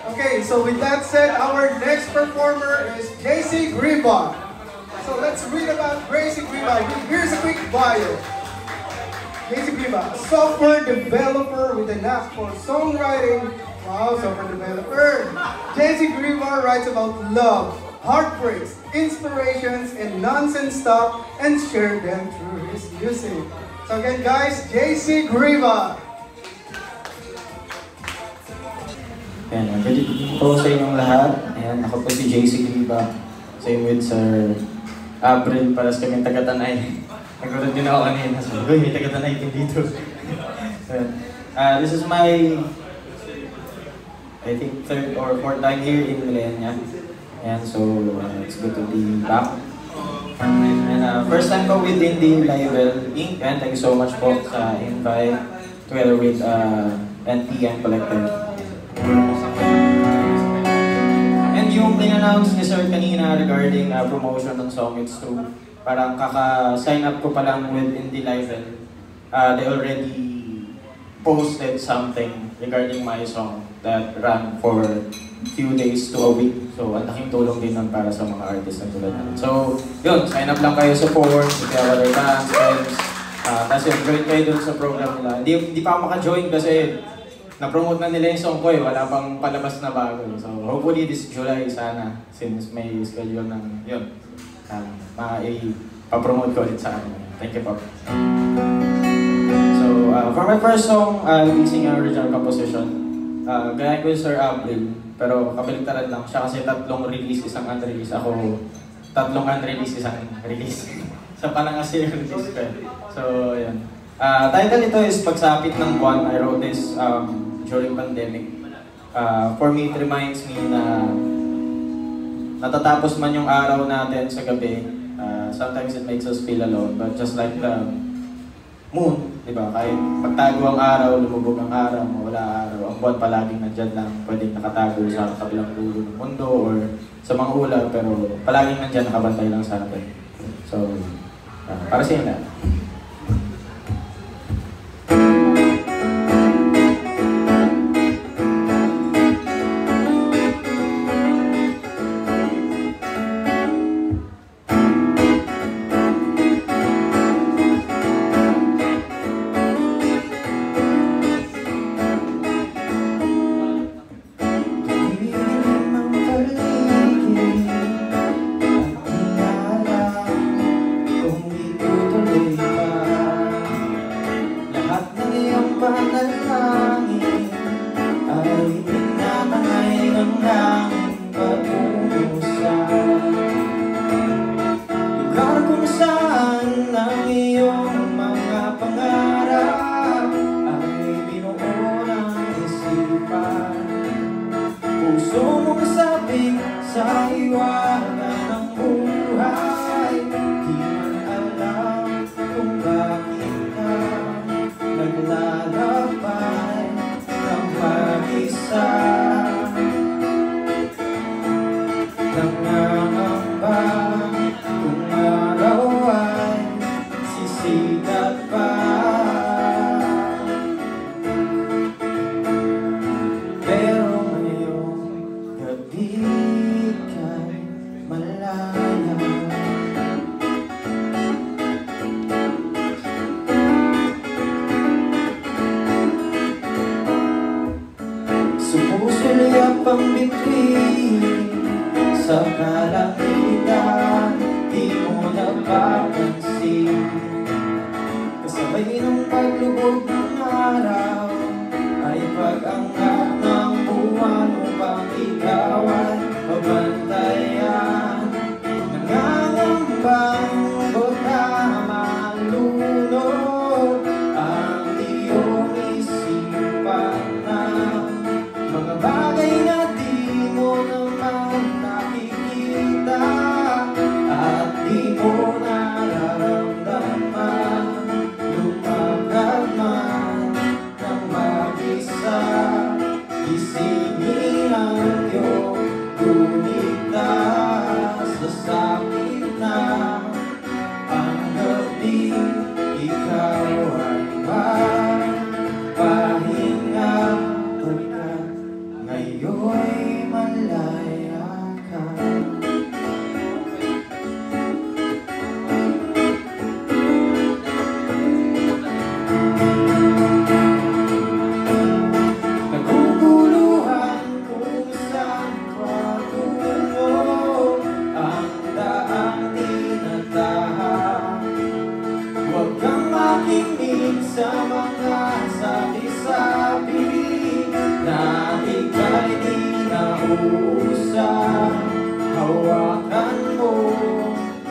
Okay, so with that said, our next performer is JC Griba. So let's read about JC Griba. Here's a quick bio. JC Griba, a software developer with a knack for songwriting. Wow, software developer. JC Griba writes about love, heartbreaks, inspirations, and nonsense stuff and share them through his music. So again guys, JC Griba. Ayan, good evening po sa inyong lahat. Ayan, ako po si JC Griba. Same with Sir April, paras kami taga-Tanay. Nagulad din ako kanina. So, may taga-Tanay din dito. This is my, I think, third or fourth time here in Millenia. And so, it's good to be back. And first time ko with Indie Label Inc. And thank you so much po sa invite together with NPM Collective. And yung in-announce ni Sir kanina regarding promotion ng song, it's true. Parang kaka-sign up ko pa lang with Indie Label. They already posted something regarding my song that ran for few days to a week. So, ang laking tulong din nun para sa mga artists na tulad natin. So, yun, sign up lang kayo, support, if you have other fans, friends. Tapos yun, join kayo dun sa program nila. Hindi pa ako maka-join kasi na-promote na nila yung song ko eh, wala pang palabas na bago. So, hopefully this July sana, since may schedule ng yun, pa-promote ko ulit sa akin. Thank you po. So, for my first song, using ang original composition, gaya ko yung Sir April, pero kabaligtaran lang siya kasi tatlong release, isang unrelease. Ako, tatlong unrelease, isang release. So, parang kasi yung release ko. So, yun. Title nito is Pagsapit ng Buwan. I wrote this during pandemic. For me, it reminds me na natatapos man yung araw natin sa gabi. Sometimes it makes us feel alone, but just like the moon, di ba? Kahit pagtago ang araw, lumubog ang araw, wala araw, ang buwan palaging nandyan lang, pwedeng nakatago sa kabilang dulo ng mundo or sa mga ulap, pero palaging nandyan, nakabantay lang sa atin. So, para sa inyo na. Sa iwanan ng buhay, di man alam kung bakit ka naglalakbay ng mag-isa. Nangangamba kung araw ay sisikat pa. Pero ngayong gabi sumusulya pang bituin sa kalangitan, di mo napapansin. Kasabay ng paglubog ng araw ay pag-angat ng buwan upang ikaw ay mabantayan. Nangangambang baka malunod ang iyong isipan na mga bagay na di mo naman nakikita at di mo nararamdaman. Lumagad man ng mag-isa, isingin ang iyong gunita sa sakit na ang gabi. Ikaw ay magpahinga. Ngayon'y nag-uusap, hawakan mo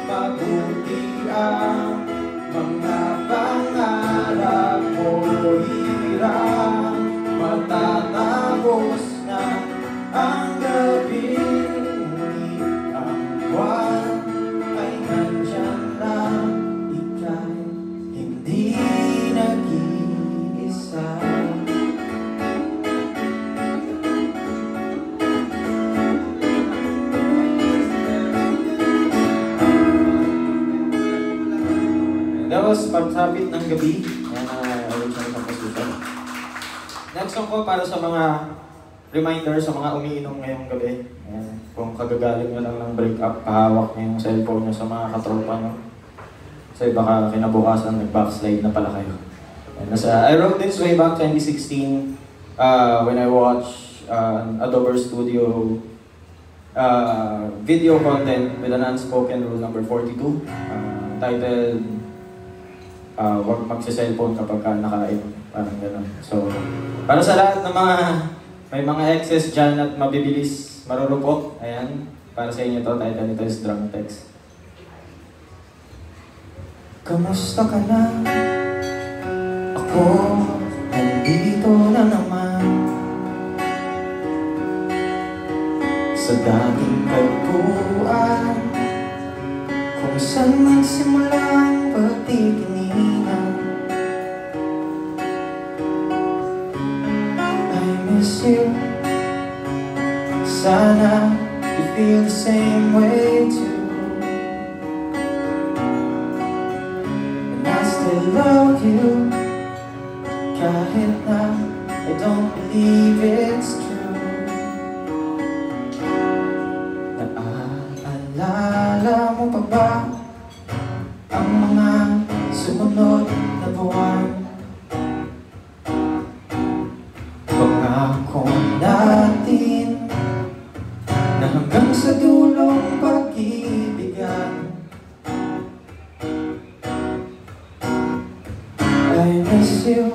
mabuti ang mga pangarap mo. Hirap matatapos na ang gabi, ngunit ang buwan ay nandyan lang. Ika'y hindi nag-iisa. That was Pagsapit ng Gabi. Yan original composition. Next song ko para sa mga reminder sa mga umiinom ngayong gabi. Ayan. Kung kagagaling nyo lang ng breakup, pahawak nyo yung cellphone nyo sa mga katropa nyo. Kasi baka kinabukasan nag-backslide na pala kayo. I wrote this way back 2016 when I watched Adobe Studio video content with an unspoken rule number 42 titled huwag magsa-cellphone kapag ka nakain. Parang gano'n. So, para sa lahat ng mga may mga excess dyan at mabibilis, marurupok, ayan, para sa inyo to, title nito is Drunk Text. Kamusta ka na? Ako, nandito na naman sa dating kagpuan, kung saan nagsimula ang pagtitinginan. I miss you. Sana you feel the same way too. And I still love you, kahit na I don't believe it's true. Naaalala mo pa ba ang mga sumunod na buwan? Pangako natin na hanggang sa dulong pag-ibigan. I miss you.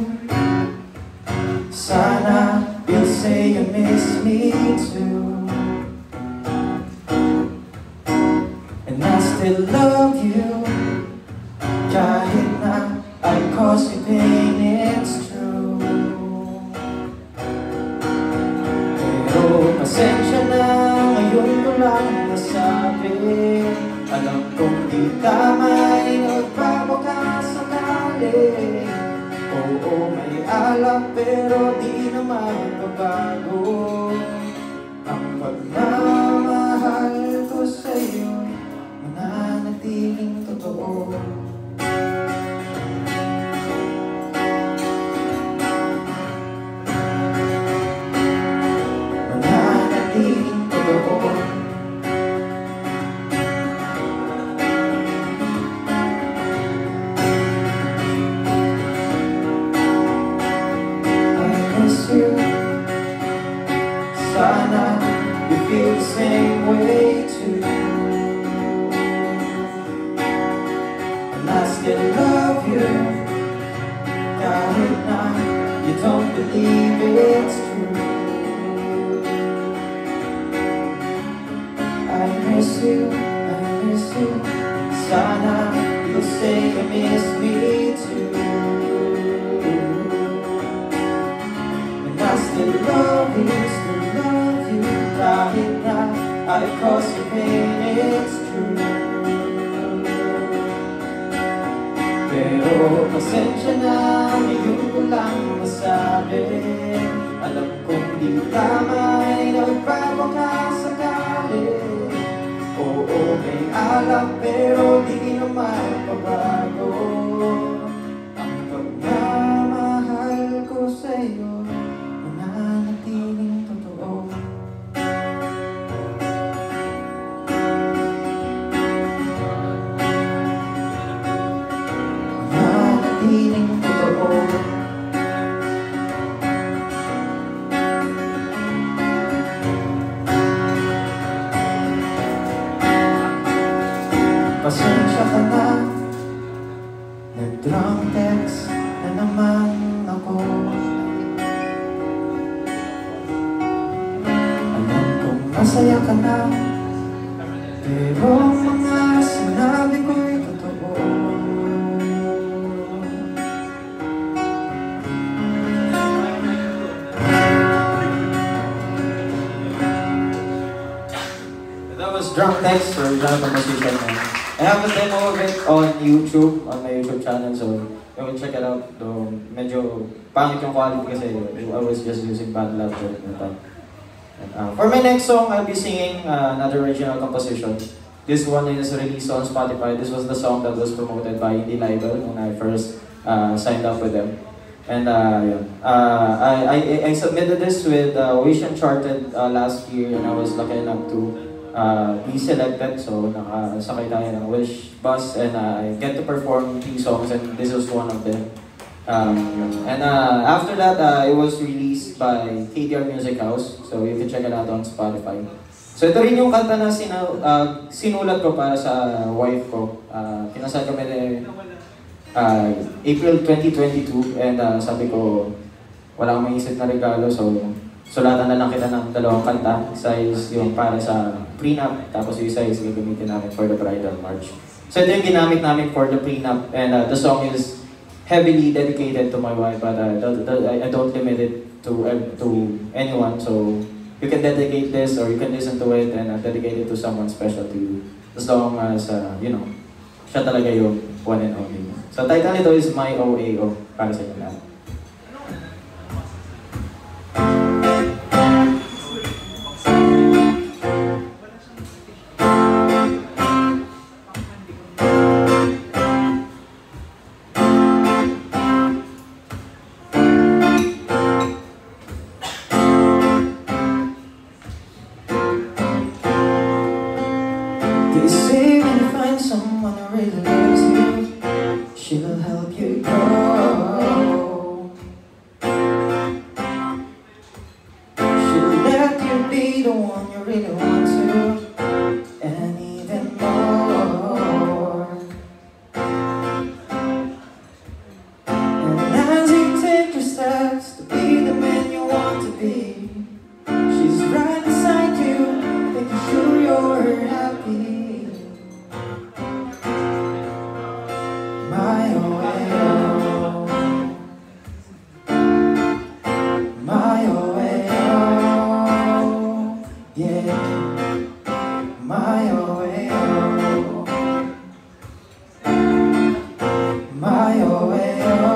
Sana you'll say you miss me too. And I still love you, kahit na I cause you pain, it's true. Pero pasensya na, ngayon ko lang nasabi. Alam kong di tama'y nagpapakas sakali. Oo, may alak pero di naman babago. Ang pagmamahal ko sa'yo mananatiling totoo. Mananatiling totoo. Sana you feel the same way too. And I still love you, kahit na you don't believe it's true. I miss you, I miss you. Sana you'll say you miss me too. And I still love you, kahit na I cause you pain, it's true. Pero pasensya na, ngayon ko lang masabi. Alam kong di tama'y nagpapakasakali. Oo, may alak pero di naman pabago. Ang pagmamahal ko sa'yo mananatiling totoo. Mananatiling totoo. Pasensya ka na, nag-drunk text na naman ako. Alam kong masaya ka na. Pero ang mga sinabi ko'y totoo. That was Drunk Text or Drunk Composition. I have a demo of it on YouTube, on my YouTube channel, so you can check it out. Though medyo pangit yung quality kasi I was just using bad laptop at that time. For my next song, I'll be singing another original composition. This one is released on Spotify. This was the song that was promoted by Indie Libel when I first signed up with them. And I submitted this with Wish Uncharted last year, and I was lucky enough to be selected. So nakasakay tayo ng Wish bus, and I get to perform 3 songs, and this was one of them. After that, it was released by KDR Music House, so you can check it out on Spotify. So ito rin yung kanta na sinulat ko para sa wife ko. Kinasal kami April 2022, and sabi ko, wala akong maisip na regalo, so sulatan na lang kita ng 2 kanta. Isa is yung para sa prenup, tapos yung isa is gagamitin namin for the bridal march. So ito yung ginamit namin for the prenup, and the song is heavily dedicated to my wife, but I don't limit it to anyone, so you can dedicate this or you can listen to it and dedicate it to someone special to you, as long as you know, siya talaga yung one and only. So title nito is My OAO, para sa inyo lahat. They say when you find someone who really loves you, she'll help you grow. She'll let you be the one you really want to, and even more. And as you take your steps to be the man you want to be, she's right beside you, making sure you're happy. My OAO, my OAO, yeah, my OAO, my OAO.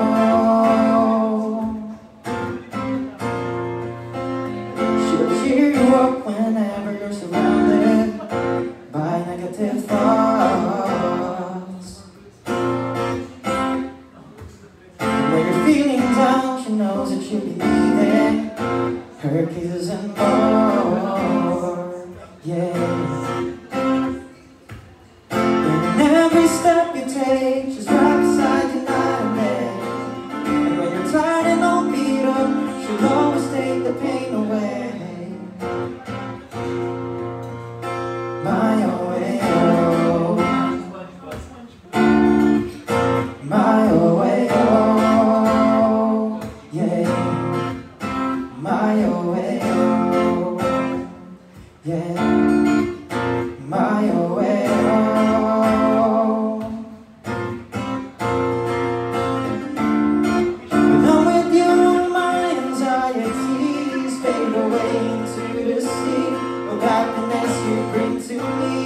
She'll cheer you up whenever you're surrounded by negative thoughts. When you're feeling down, she knows that you'll be needing her kisses and more, yeah. And every step you take, she's right beside you night and day. And when you're tired and all beat up, she'll always take the pain away. My OAO, my OAO, yeah, my OAO, yeah, my OAO. When I'm with you, my anxieties fade away into the sea of happiness you bring to me.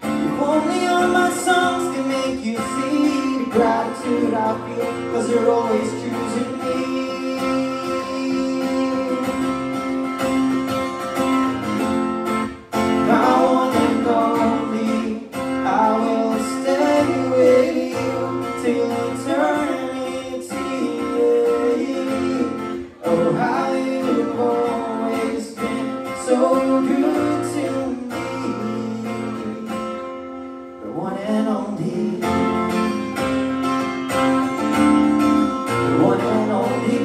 If only all my songs can make you see the gratitude I feel, 'cause you're always choosing me. My one and only, I will stay with you till eternity. Oh, how you've always been so good to me. The one and only, the one and only,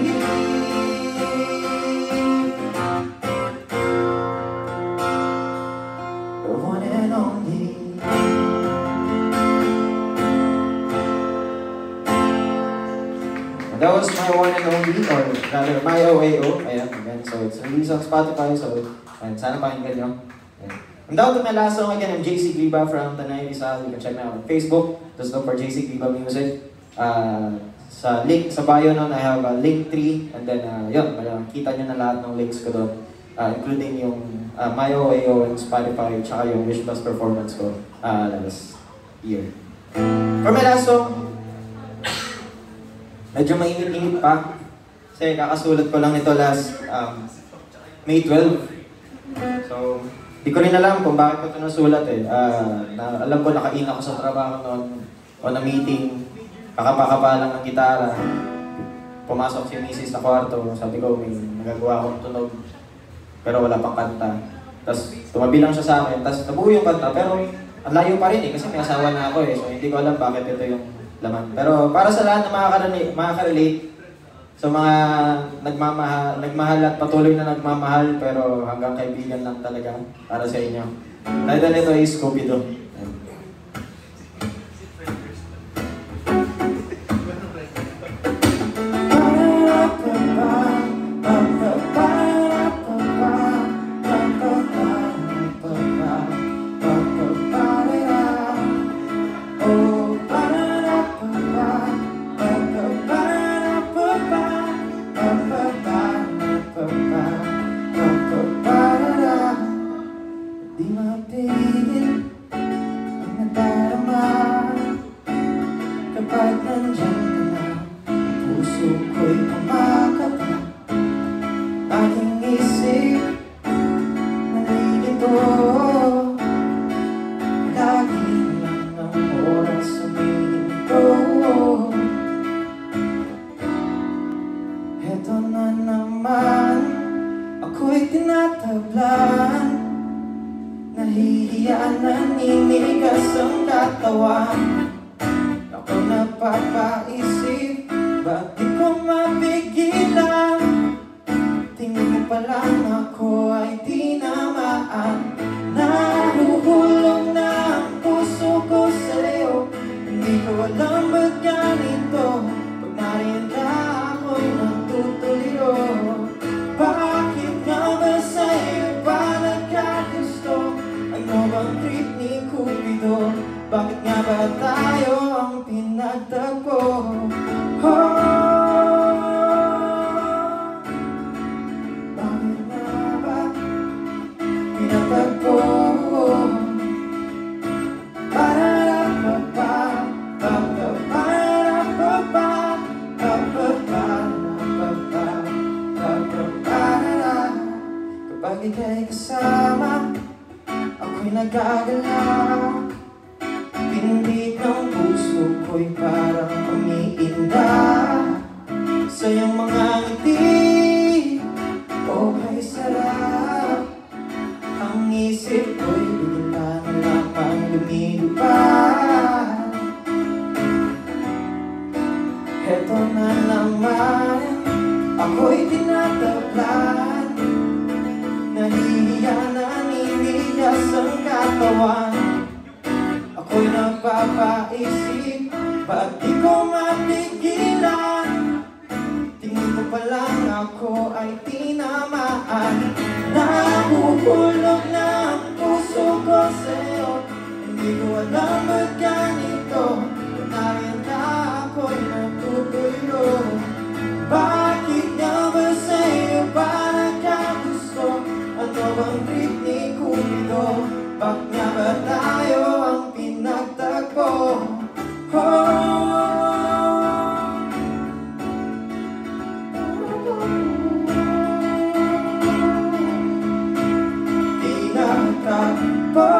the one and only. That was my one and only, or rather my OAO. Ayan, namin. So it's released on Spotify, so sana pakinggan nyo. And down to my last song again, I'm JC Griba from Tanay Rizal. You can check me out on Facebook. Just look for JC Griba Music. Sa link, sa bio nun, I have a link tree. And then, yun, kita nyo na lahat ng links ko doon. Including yung MyOAO and Spotify, tsaka yung Wish Plus performance ko last year. For my last song, medyo mainit-init pa. Kasi kakasulat ko lang nito last May 12. So, di ko rin alam kung bakit ko ito nasulat eh. Alam ko nakain ako sa trabaho noon o na meeting, kakapa lang ng gitara. Pumasok si Mrs. sa kwarto, sabi ko may nagagawa akong tunog pero wala pang kanta. Tapos tumabi lang siya sa akin, tapos nabuo yung kanta pero ang layo pa rin eh kasi may asawa na ako eh. So hindi ko alam bakit ito yung laman. Pero para sa lahat na makaka-relate, sa mga nagmahal at patuloy na nagmamahal pero hanggang kaibigan lang talaga para sa inyo. Title nito is Scooby-Doo. Di mapigil ang nadarama kapag nandyan ka na. Puso ko'y kumakapa, aking isip nalilito. Lagi lang ang oras sumihinto. Heto na naman, ako'y tinatablan. Nahihiya, naninigas ang katawan. Ako napapaisip, ba't di ko mapigilan? Tingin mo pa lang ako ay tinamaan. Nahuhulog na ang puso ko sa'yo. Hindi ko alam ba't ganito, pag nariyan ka ako'y natutuyo. Bakit nga ba sa'yo pa nagkagusto? Ano bang trip ni Cupido? Bakit nga ba tayo ang pinagtagpo? Bakit nga ba pinagtagpo? Kapag ika'y kasama, ako'y nag-aalala. Pindit ng puso ko'y parang umiinda sa iyong mga ngiti. Oh, kay sarap. Ang isip ko'y bigla na lamang lumilipad. Heto na naman, ako'y tinatablan. Nahihiya, naninigas ang katawan. Ako'y napapaisip, ba't di ko mapigilan? Tingin ko pa lang ako ay tinamaan. Nahuhulog na ang puso ko sa'yo. Hindi ko alam ba't ganito, kung nariyan ka ako'y natutuyo. Bakit nga ba sa'yo pa nagkagusto? Ano bang trip ni Cupido? Bakit nga ba tayo ang pinagtagpo? Pinagtagpo.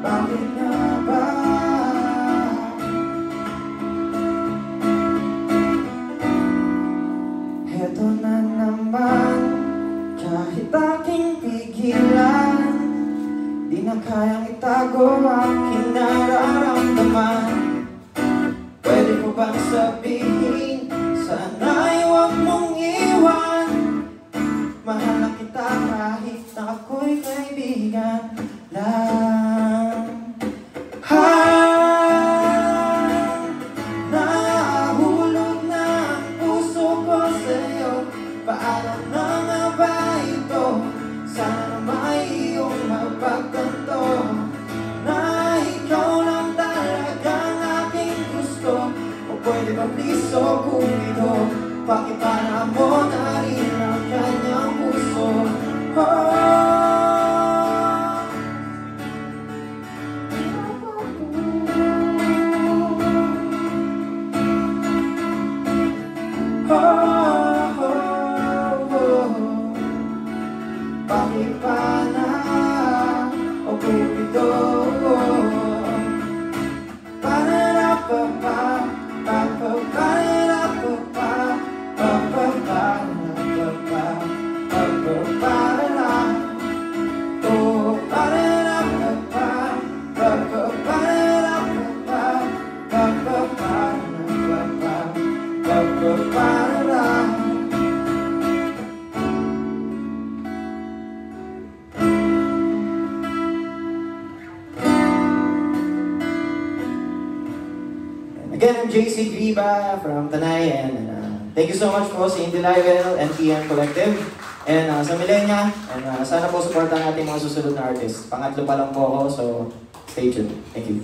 Bakit nga ba? Heto na naman, kahit aking pigilan, di na kayang itago aking nararamdaman. Pwede ko bang sabihin, sana'y huwag mong iwan? Mahal na kita kahit na ako'y kaibigan lang. Nahulog na ang Ano na nga ba ito? Sana may iyong mapagtanto na ikaw lang talagang aking gusto. O pwede ba please o kung ito, pakipana mo na rin ang kanyang puso. Pakipana o Cupido. Pa-ra-ra-pa-pa, pa-pa-pa-ra-ra-pa-pa, pa-pa-pa-ra-pa-pa, pa-pa-pa-ra-ra. Oh, pa-ra-ra-pa-pa, pa-pa-pa-ra-ra-pa-pa, pa-pa-pa-ra-pa-pa, pa-pa-pa-ra-ra. Again, I'm JC Griba from Tanay, and thank you so much po sa Indie Live and PM Collective, and sa Millenia, and sana po supportan natin mga susunod na artist. Pangatlo pa lang po ako, so stay tuned. Thank you.